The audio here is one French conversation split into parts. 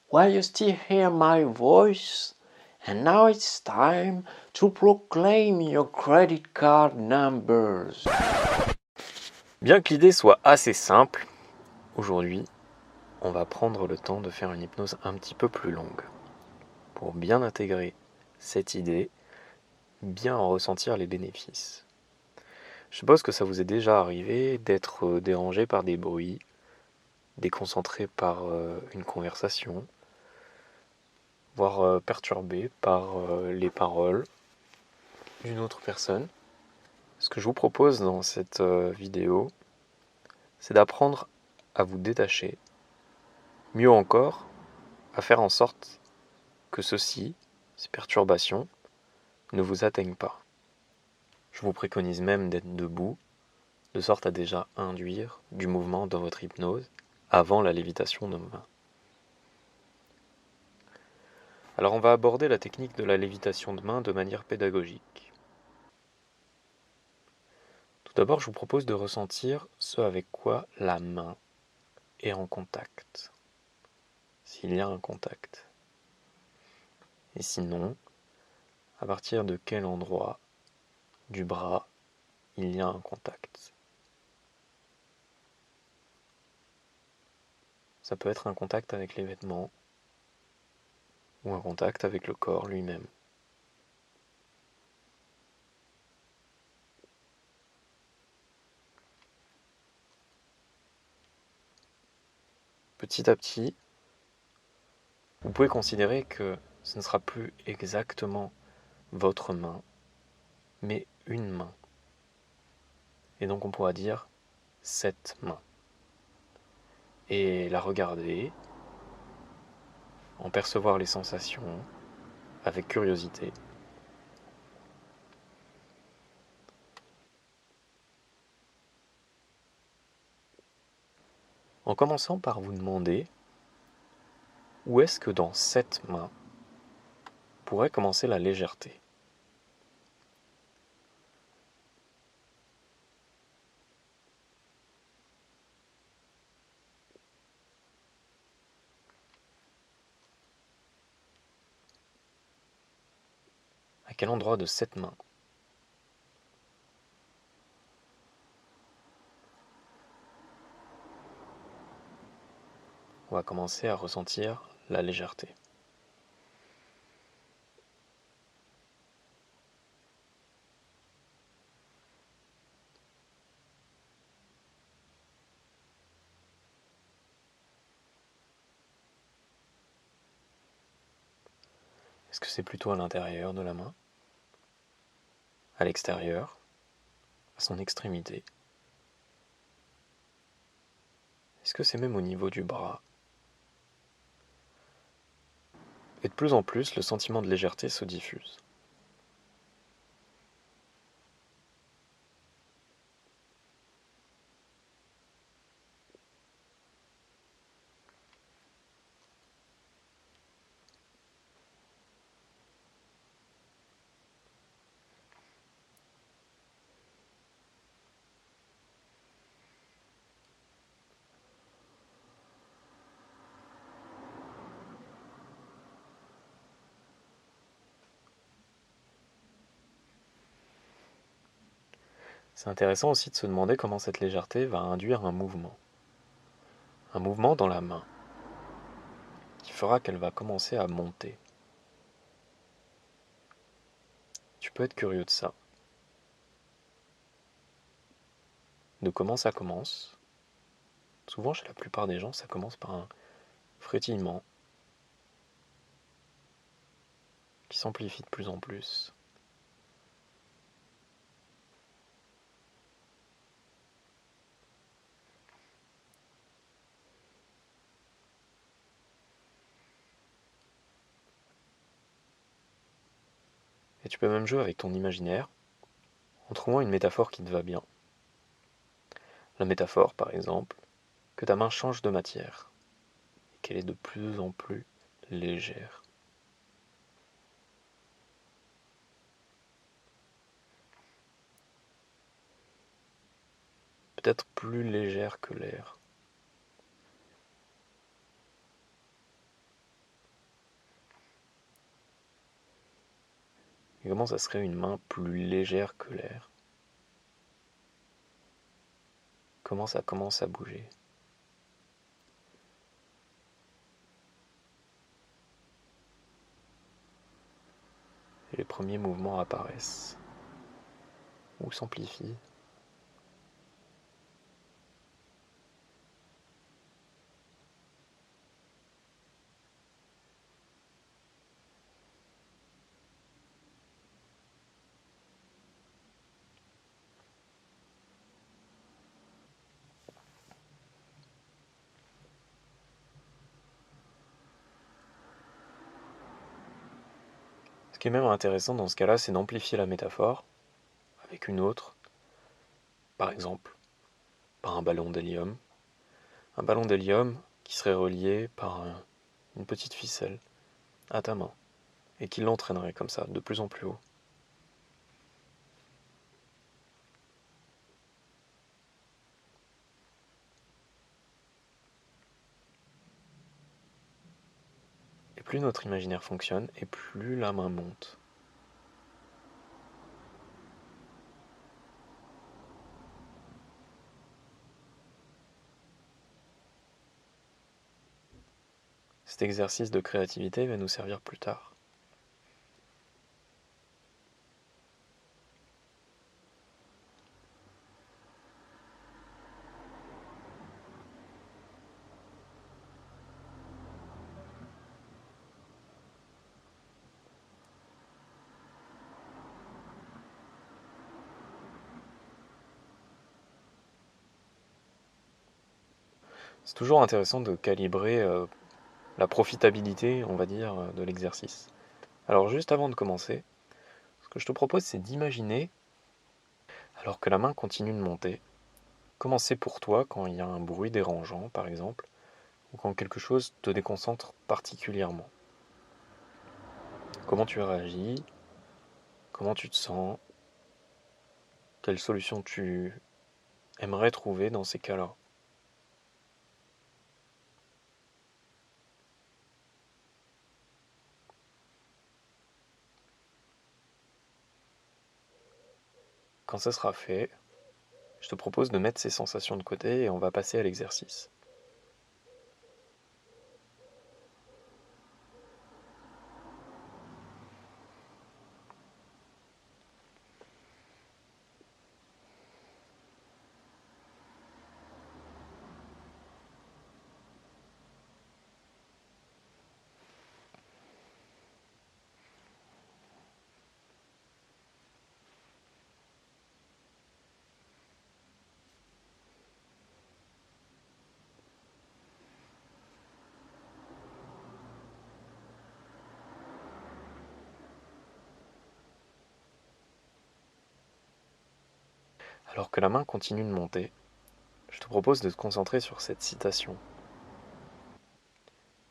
Well, you still hear my voice? And now it's time to proclaim your credit card numbers. Bien que l'idée soit assez simple, aujourd'hui, on va prendre le temps de faire une hypnose un petit peu plus longue pour bien intégrer cette idée, bien en ressentir les bénéfices. Je suppose que ça vous est déjà arrivé d'être dérangé par des bruits, déconcentré par une conversation, voire perturbé par les paroles d'une autre personne. Ce que je vous propose dans cette vidéo, c'est d'apprendre à vous détacher, mieux encore, à faire en sorte que ces perturbations, ne vous atteignent pas. Je vous préconise même d'être debout, de sorte à déjà induire du mouvement dans votre hypnose avant la lévitation de main. Alors on va aborder la technique de la lévitation de main de manière pédagogique. Tout d'abord, je vous propose de ressentir ce avec quoi la main est en contact, s'il y a un contact. Et sinon, à partir de quel endroit du bras il y a un contact. Ça peut être un contact avec les vêtements ou un contact avec le corps lui-même. Petit à petit, vous pouvez considérer que ce ne sera plus exactement votre main, mais une main. Et donc on pourra dire cette main. Et la regarder, en percevoir les sensations avec curiosité. En commençant par vous demander où est-ce que dans cette main pourrait commencer la légèreté. À quel endroit de cette main? On va commencer à ressentir la légèreté. Est-ce que c'est plutôt à l'intérieur de la main? À l'extérieur? À son extrémité? Est-ce que c'est même au niveau du bras? Et de plus en plus, le sentiment de légèreté se diffuse. C'est intéressant aussi de se demander comment cette légèreté va induire un mouvement. Un mouvement dans la main, qui fera qu'elle va commencer à monter. Tu peux être curieux de ça. De comment ça commence. Souvent, chez la plupart des gens, ça commence par un frétillement qui s'amplifie de plus en plus. Et tu peux même jouer avec ton imaginaire en trouvant une métaphore qui te va bien. La métaphore, par exemple, que ta main change de matière et qu'elle est de plus en plus légère. Peut-être plus légère que l'air. Et comment ça serait une main plus légère que l'air? Comment ça commence à bouger? Et les premiers mouvements apparaissent ou s'amplifient. Ce qui est même intéressant dans ce cas-là, c'est d'amplifier la métaphore avec une autre, par exemple, par un ballon d'hélium. Un ballon d'hélium qui serait relié par une petite ficelle à ta main et qui l'entraînerait comme ça, de plus en plus haut. Et plus notre imaginaire fonctionne, et plus la main monte. Cet exercice de créativité va nous servir plus tard. C'est toujours intéressant de calibrer la profitabilité, on va dire, de l'exercice. Alors juste avant de commencer, ce que je te propose, c'est d'imaginer, alors que la main continue de monter, comment c'est pour toi quand il y a un bruit dérangeant, par exemple, ou quand quelque chose te déconcentre particulièrement. Comment tu réagis? Comment tu te sens? Quelle solution tu aimerais trouver dans ces cas-là? Quand ça sera fait, je te propose de mettre ces sensations de côté et on va passer à l'exercice. Alors que la main continue de monter, je te propose de te concentrer sur cette citation.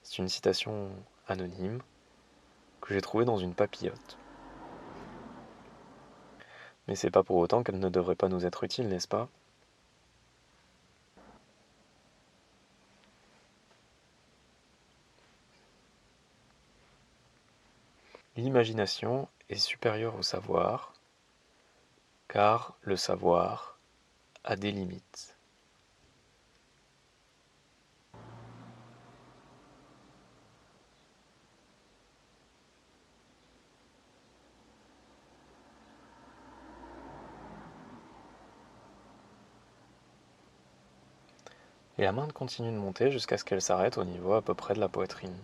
C'est une citation anonyme que j'ai trouvée dans une papillote. Mais c'est pas pour autant qu'elle ne devrait pas nous être utile, n'est-ce pas? L'imagination est supérieure au savoir, car le savoir a des limites. Et la main continue de monter jusqu'à ce qu'elle s'arrête au niveau à peu près de la poitrine.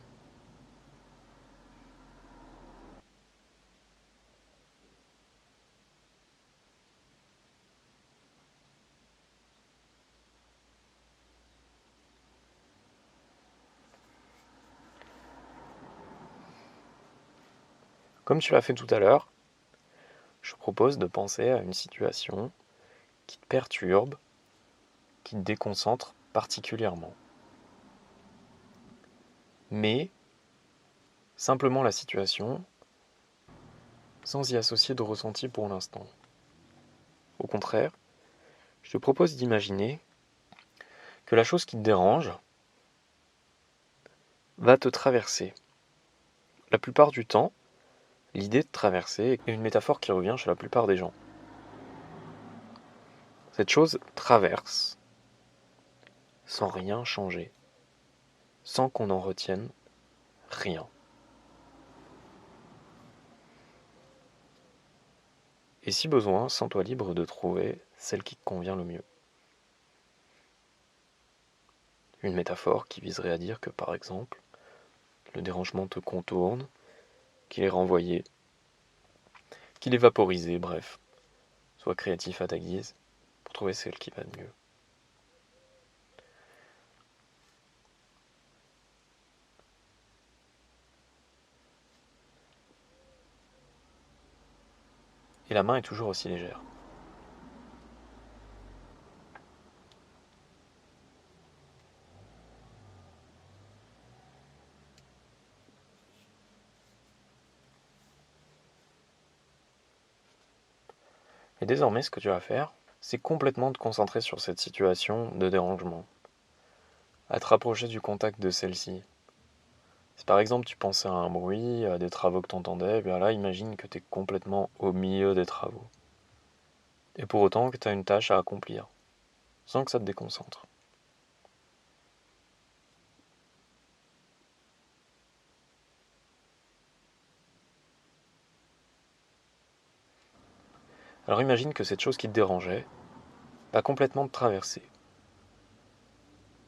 Comme tu l'as fait tout à l'heure, je propose de penser à une situation qui te perturbe, qui te déconcentre particulièrement. Mais simplement la situation, sans y associer de ressenti pour l'instant. Au contraire, je te propose d'imaginer que la chose qui te dérange va te traverser. La plupart du temps, L'idée de traverser est une métaphore qui revient chez la plupart des gens. Cette chose traverse sans rien changer, sans qu'on en retienne rien. Et si besoin, sens-toi libre de trouver celle qui te convient le mieux. Une métaphore qui viserait à dire que, par exemple, le dérangement te contourne, qu'il est renvoyé, qu'il est vaporisé, bref. Sois créatif à ta guise pour trouver celle qui va de mieux. Et la main est toujours aussi légère. Et désormais, ce que tu vas faire, c'est complètement te concentrer sur cette situation de dérangement, à te rapprocher du contact de celle-ci. Si par exemple tu pensais à un bruit, à des travaux que tu entendais, bien là, imagine que tu es complètement au milieu des travaux. Et pour autant que tu as une tâche à accomplir, sans que ça te déconcentre. Alors imagine que cette chose qui te dérangeait va complètement te traverser,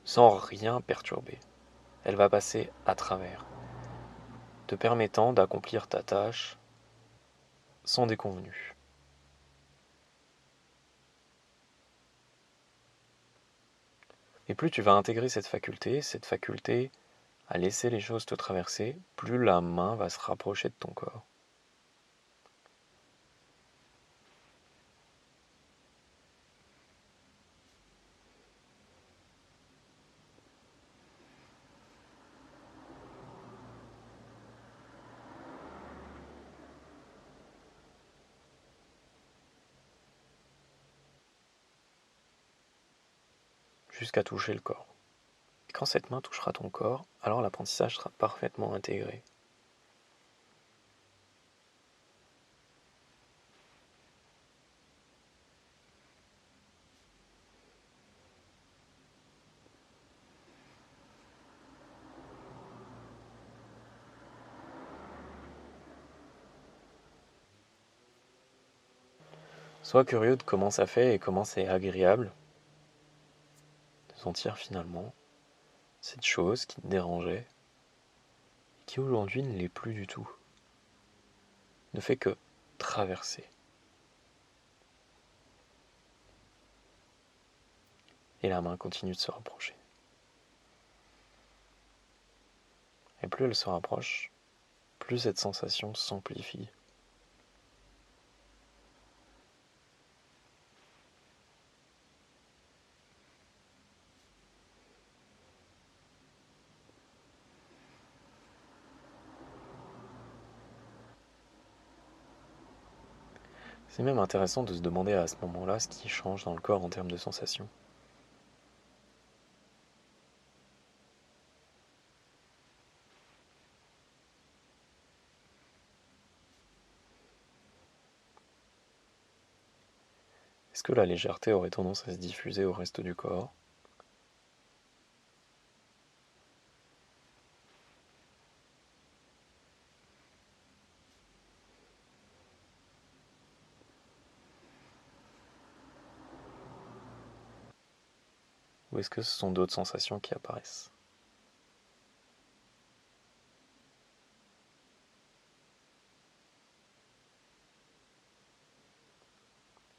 sans rien perturber. Elle va passer à travers, te permettant d'accomplir ta tâche sans déconvenue. Et plus tu vas intégrer cette faculté à laisser les choses te traverser, plus la main va se rapprocher de ton corps. Jusqu'à toucher le corps. Et quand cette main touchera ton corps, alors l'apprentissage sera parfaitement intégré. Sois curieux de comment ça fait et comment c'est agréable de sentir finalement cette chose qui te dérangeait, et qui aujourd'hui ne l'est plus du tout, ne fait que traverser. Et la main continue de se rapprocher. Et plus elle se rapproche, plus cette sensation s'amplifie. C'est même intéressant de se demander à ce moment-là ce qui change dans le corps en termes de sensations. Est-ce que la légèreté aurait tendance à se diffuser au reste du corps? Ou est-ce que ce sont d'autres sensations qui apparaissent?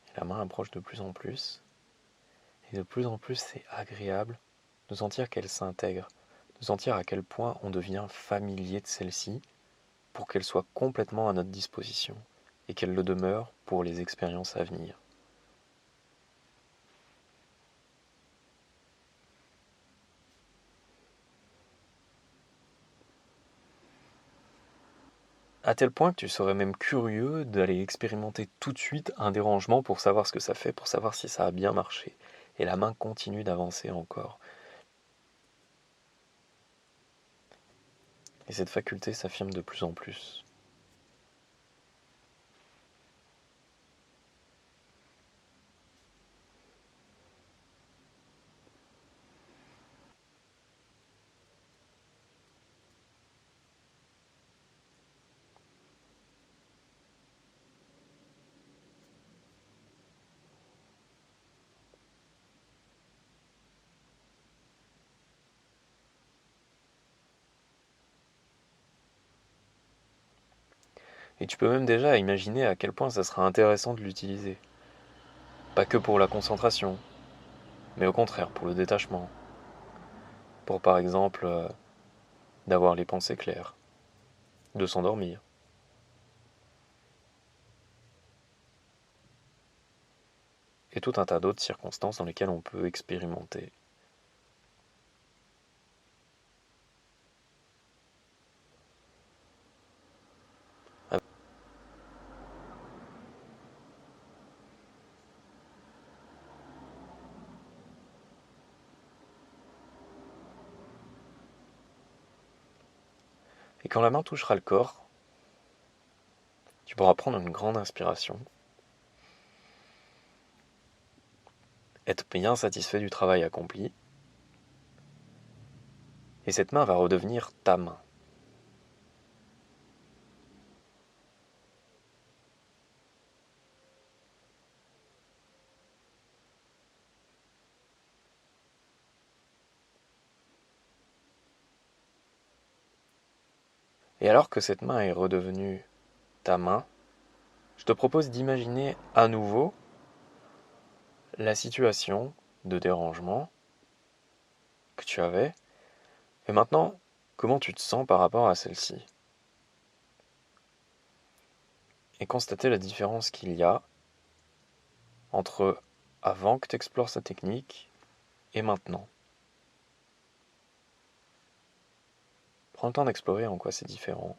Et la main approche de plus en plus, et de plus en plus c'est agréable de sentir qu'elle s'intègre, de sentir à quel point on devient familier de celle-ci pour qu'elle soit complètement à notre disposition, et qu'elle le demeure pour les expériences à venir. À tel point que tu serais même curieux d'aller expérimenter tout de suite un dérangement pour savoir ce que ça fait, pour savoir si ça a bien marché. Et la main continue d'avancer encore. Et cette faculté s'affirme de plus en plus. Et tu peux même déjà imaginer à quel point ça sera intéressant de l'utiliser. Pas que pour la concentration, mais au contraire pour le détachement. Pour par exemple d'avoir les pensées claires, de s'endormir. Et tout un tas d'autres circonstances dans lesquelles on peut expérimenter. Et quand la main touchera le corps, tu pourras prendre une grande inspiration, être bien satisfait du travail accompli, et cette main va redevenir ta main. Et alors que cette main est redevenue ta main, je te propose d'imaginer à nouveau la situation de dérangement que tu avais, et maintenant, comment tu te sens par rapport à celle-ci. Et constater la différence qu'il y a entre avant que tu explores sa technique et maintenant. Prends le temps d'explorer en quoi c'est différent.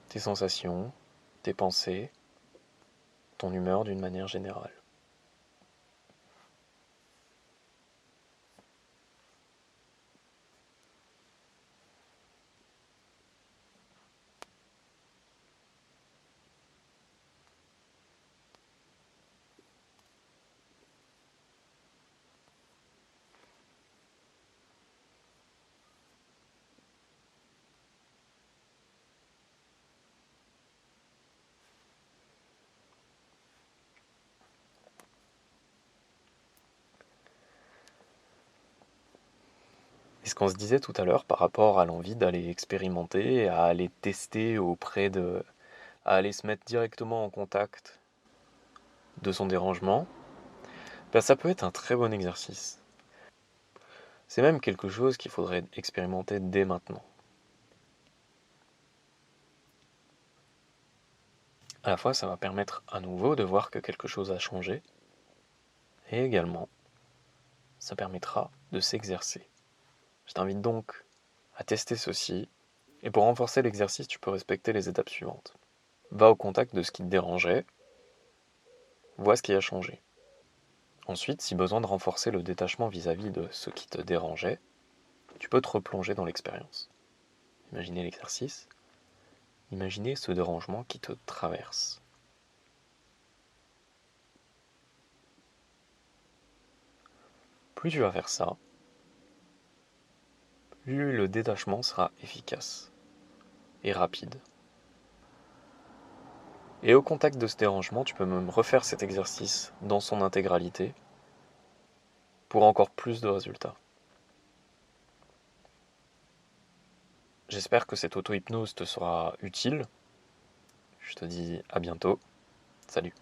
Tes sensations, tes pensées, ton humeur d'une manière générale. Et ce qu'on se disait tout à l'heure par rapport à l'envie d'aller expérimenter, à aller tester à aller se mettre directement en contact de son dérangement, ben ça peut être un très bon exercice. C'est même quelque chose qu'il faudrait expérimenter dès maintenant. À la fois, ça va permettre à nouveau de voir que quelque chose a changé, et également, ça permettra de s'exercer. Je t'invite donc à tester ceci, et pour renforcer l'exercice, tu peux respecter les étapes suivantes. Va au contact de ce qui te dérangeait, vois ce qui a changé. Ensuite, si besoin de renforcer le détachement vis-à-vis de ce qui te dérangeait, tu peux te replonger dans l'expérience. Imaginez l'exercice, imaginez ce dérangement qui te traverse. Plus tu vas faire ça, plus le détachement sera efficace et rapide. Et au contact de ce dérangement, tu peux même refaire cet exercice dans son intégralité pour encore plus de résultats. J'espère que cette auto-hypnose te sera utile. Je te dis à bientôt. Salut.